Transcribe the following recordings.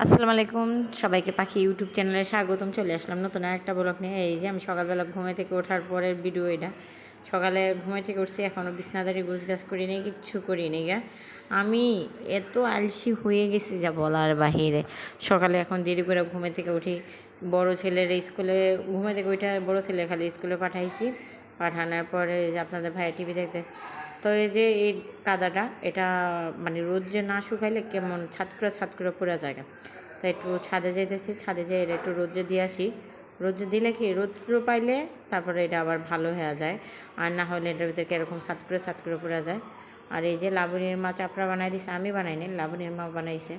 আসসালামু আলাইকুম, সবাইকে পাখি ইউটিউব চ্যানেলে স্বাগতম। চলে আসলাম নতুন আরেকটা ব্লগ নিয়ে। এই যে আমি সকালবেলা ঘুমে থেকে ওঠার পরের ভিডিও এটা। সকালে ঘুমে থেকে উঠছি, এখনও বিছনাদারি গোছগাছ করি নেই, কিচ্ছু করি নি গা। আমি এত আলসি হয়ে গেছি যা বলার বাহিরে। সকালে এখন দেরি করে ঘুমে থেকে উঠি, বড় ছেলের স্কুলে ঘুমে থেকে উঠে বড় ছেলে খালি স্কুলে পাঠাইছি। পাঠানোর পরে যে আপনাদের ভাইয়া টিভি দেখতেছে। তো এই যে এই কাদাটা এটা মানে রোদ যে না শুকাইলে কেমন ছাদ করে পড়ে যায়। তো একটু ছাদে যাইতেছি, ছাদে যেয়ে এটা একটু রোদ্রে দিয়ে আসি। রোদ্রে দিলে কি রৌদ্র পাইলে তারপরে এটা আবার ভালো হয়ে যায়, আর না হলে এটার ভিতরে কীরকম ছাদ করে পড়ে যায়। আর এই যে লাবণীর মা চাপড়া বানাই দিছে, আমি বানাইনি, লাবণীর মা বানাইছে।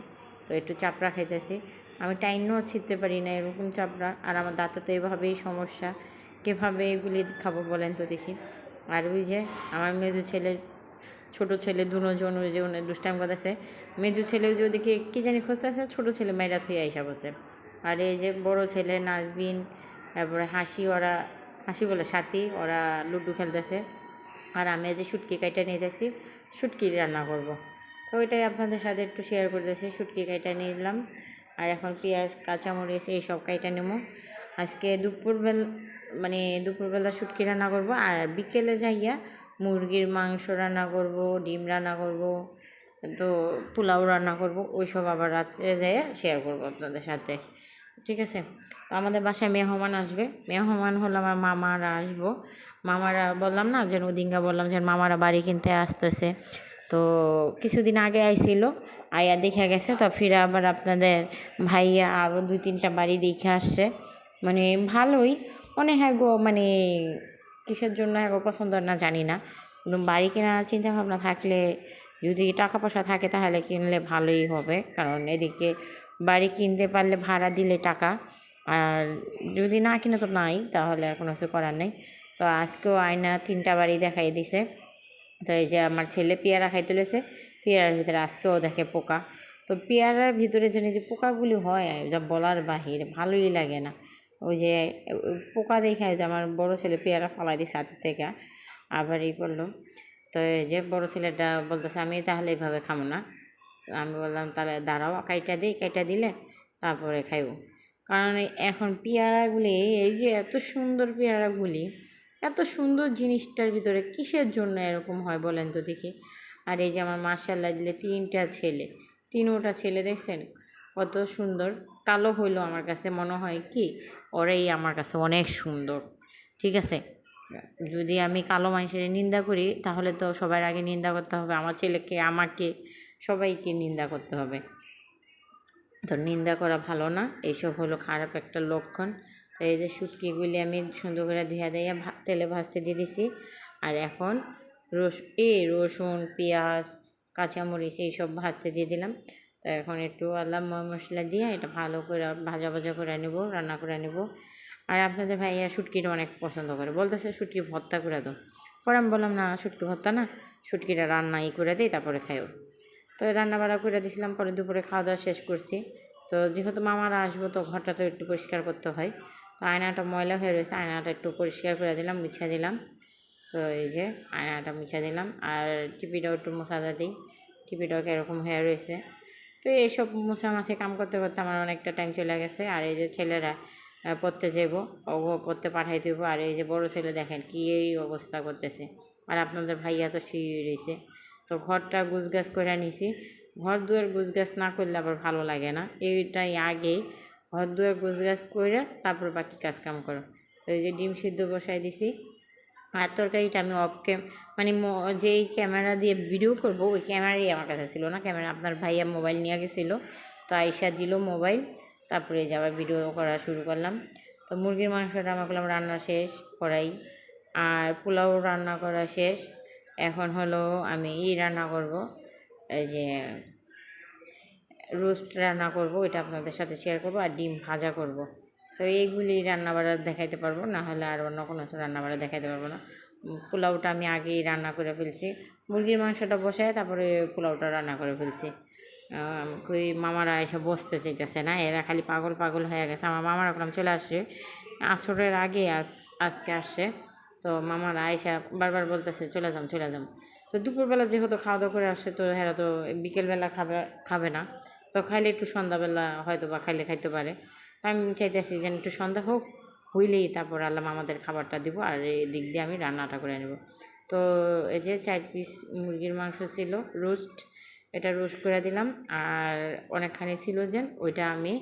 তো একটু চাপড়া খাইতেছি। আমি টাইনও ছিঁড়তে পারি না এরকম চাপড়া, আর আমার দাঁতে তো এভাবেই সমস্যা। কীভাবে এগুলি খাবো বলেন তো দেখি। আর ওই যে আমার মেজো ছেলে ছোটো ছেলে দুজন ওই যে উনি দুষ্টাইম করতেছে। মেজো ছেলে যে ওদিকে কী জানি খুঁজতেছে, ছোটো ছেলে মেয়েরা থুয়ে আইসা বসে। আর এই যে বড় ছেলে নাজবিন, তারপরে হাসি বলে সাথী, ওরা লুডো খেলতেছে। আর আমি যে শুটকি কাইটা নিতেছি, শুটকি রান্না করব। তো ওইটাই আপনাদের সাথে একটু শেয়ার করতেছি। শুটকি কাইটা নিলাম, আর এখন পেঁয়াজ কাঁচামরিচ এইসব কাইটা নেবো। আজকে দুপুরবেলা শুটকি রান্না করব, আর বিকেলে যাইয়া মুরগির মাংস রান্না করব, ডিম রান্না করব, তো পোলাও রান্না করব। ওইসব আবার রাত্রে যেয়ে শেয়ার করব আপনাদের সাথে, ঠিক আছে? তো আমাদের বাসায় মেহমান আসবে। মেহমান হলো আমার মামারা আসবো। মামারা বললাম না যে ওদিনকা বললাম যে মামারা বাড়ি কিনতে আসতেছে। তো কিছুদিন আগে আইছিল, আয়া দেখে গেছে। তো ফিরে আবার আপনাদের ভাইয়া আরও 2-3টা বাড়ি দেখে আসছে। মানে ভালোই, হ্যাঁ গো, মানে কিসের জন্য হ্যাঁ গো পছন্দ না জানি না, কিন্তু বাড়ি কেনার চিন্তাভাবনা থাকলে, যদি টাকা পয়সা থাকে তাহলে কিনলে ভালোই হবে। কারণ এদিকে বাড়ি কিনতে পারলে ভাড়া দিলে টাকা, আর যদি না কিনে তো নাই, তাহলে আর কোনো কিছু করার নেই। তো আজকেও আয়না 3টা বাড়ি দেখাই দিছে। তো এই যে আমার ছেলে পেয়ারা খাইতে লেছে, পেয়ারার ভিতরে আজকেও দেখে পোকা। তো পেয়ারার ভিতরে যে পোকাগুলি হয় যা বলার বাহির, ভালোই লাগে না। ওই যে পোকা দেখে যে আমার বড় ছেলে পেয়ারা ফালাই দিছে হাতের থেকে, আবার করলো। তো এই যে বড় ছেলেটা বলতেছে আমি তাহলে এইভাবে খাবো না। আমি বললাম তাহলে দাঁড়াও, কাইটা দিলে তারপরে খাইব। কারণ এখন পেয়ারাগুলি, এই যে এত সুন্দর পেয়ারাগুলি, এত সুন্দর জিনিসটার ভিতরে কিসের জন্য এরকম হয় বলেন তো দেখি। আর এই যে আমার মাশাআল্লাহ দিলে 3টা ছেলে, 3টা ছেলে দেখছেন কত সুন্দর। কালো হইলো আমার কাছে মনে হয় কি ওরাই আমার কাছে অনেক সুন্দর, ঠিক আছে? যদি আমি কালো মানুষের নিন্দা করি তাহলে তো সবার আগে নিন্দা করতে হবে আমার ছেলেকে, আমাকে, সবাইকে নিন্দা করতে হবে। তো নিন্দা করা ভালো না, এইসব হলো খারাপ একটা লক্ষণ। তো এই যে শুটকিগুলি আমি সুন্দর করে ধুয়ে দিয়ে তেলে ভাজতে দিয়ে দিছি। আর এখন রসুন পেঁয়াজ কাঁচামরিচ এইসব ভাজতে দিয়ে দিলাম। তো এখন একটু আল্লাহ মশলা দিয়ে এটা ভালো করে ভাজা করে নেব, রান্না করে নেব। আর আপনাদের ভাইয়া শুটকিটা অনেক পছন্দ করে, বলতেছে শুটকি ভর্তা করে দাও। পরে আমি বললাম না, শুটকি ভর্তা না, শুটকিটা রান্নাই করে দিই তারপরে খাইও। তো রান্না বাড়া করে দিয়েছিলাম, পরে দুপুরে খাওয়া দাওয়া শেষ করছি। তো যেহেতু মামারা আসবো তো ঘরটা তো একটু পরিষ্কার করতে হয়। তো আয়নাটা ময়লা হয়ে রয়েছে, আয়নাটা একটু পরিষ্কার করে দিলাম, মুছে দিলাম। তো এই যে আয়নাটা মুছে দিলাম, আর টিপিটাও একটু মোছাদা দিই, টিপিটাও কীরকম হয়ে রয়েছে। তো এইসব মোছামাছি কাম করতে করতে আমার অনেকটা টাইম চলে গেছে। আর এই যে ছেলেরা পড়তে যাব, পড়তে পাঠাই দেবো। আর এই যে বড় ছেলে দেখেন কী এই অবস্থা করতেছে। আর আপনাদের ভাইয়া তো শুয়ে রয়েছে। তো ঘরটা গুছগাছ করে নিছি। ঘর দুয়ার গুছগাছ না করলে আবার ভালো লাগে না, এইটাই আগে ঘর দুয়ার গুছগাছ করে তারপর বাকি কাজকাম করো। তো এই যে ডিম সিদ্ধ বসাই দিছি। আর তরকারিটা আমি মানে যেই ক্যামেরা দিয়ে ভিডিও করব ওই ক্যামেরাই আমার কাছে ছিল না। ক্যামেরা আপনার ভাইয়া মোবাইল নিয়ে গেছিলো, তো আয়সা দিল মোবাইল, তারপরে যে আবার ভিডিও করা শুরু করলাম। তো মুরগির মাংসটা আমার করলাম রান্না শেষ করাই, আর পোলাও রান্না করা শেষ। এখন হলো আমি রান্না করব, এই যে রোস্ট রান্না করব, এটা আপনাদের সাথে শেয়ার করব, আর ডিম ভাজা করব। তো এইগুলি রান্নাবাড়া দেখাইতে পারবো, না হলে আর অন্য কোনো কিছু রান্নাবাড়া দেখাইতে পারবো না। পোলাওটা আমি আগেই রান্না করে ফেলছি, মুরগির মাংসটা বসায় তারপরে পোলাওটা রান্না করে ফেলছি। কই মামারা এসে বসতে চাইতেছে না, এরা খালি পাগল হয়ে গেছে। আমার মামারা এখন চলে আসছে আসরের আগে, আজকে আসছে। তো মামারা আয়সা বারবার বলতেছে চলে যাম। তো দুপুরবেলা যেহেতু খাওয়া দাওয়া করে আসছে, তো হ্যাঁ তো বিকেলবেলা খাবে না। তো তো খাইলে একটু সন্ধ্যাবেলা হয়তো বা খাইতে পারে। তো আমি চাইতেছি যেন একটু সন্ধ্যা হোক, হইলেই তারপর আল্লাহ আমাদের খাবারটা দিব, আর এই দিক দিয়ে আমি রান্নাটা করে নেব। তো এই যে 4 পিস মুরগির মাংস ছিল রোস্ট, এটা রোস্ট করে দিলাম। আর অনেকখানি ছিল যে ওইটা আমি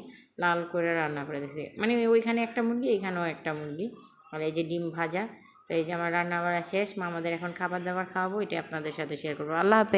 লাল করে রান্না করে দিয়েছি, মানে ওইখানে একটা মুরগি, এইখানেও একটা মুরগি। আর এই যে ডিম ভাজা। তো এই যে আমার রান্না বাড়া শেষ, মা আমাদের এখন খাবার দাবার খাওয়াবো, এটা আপনাদের সাথে শেয়ার করবো। আল্লাহ হাফেজ।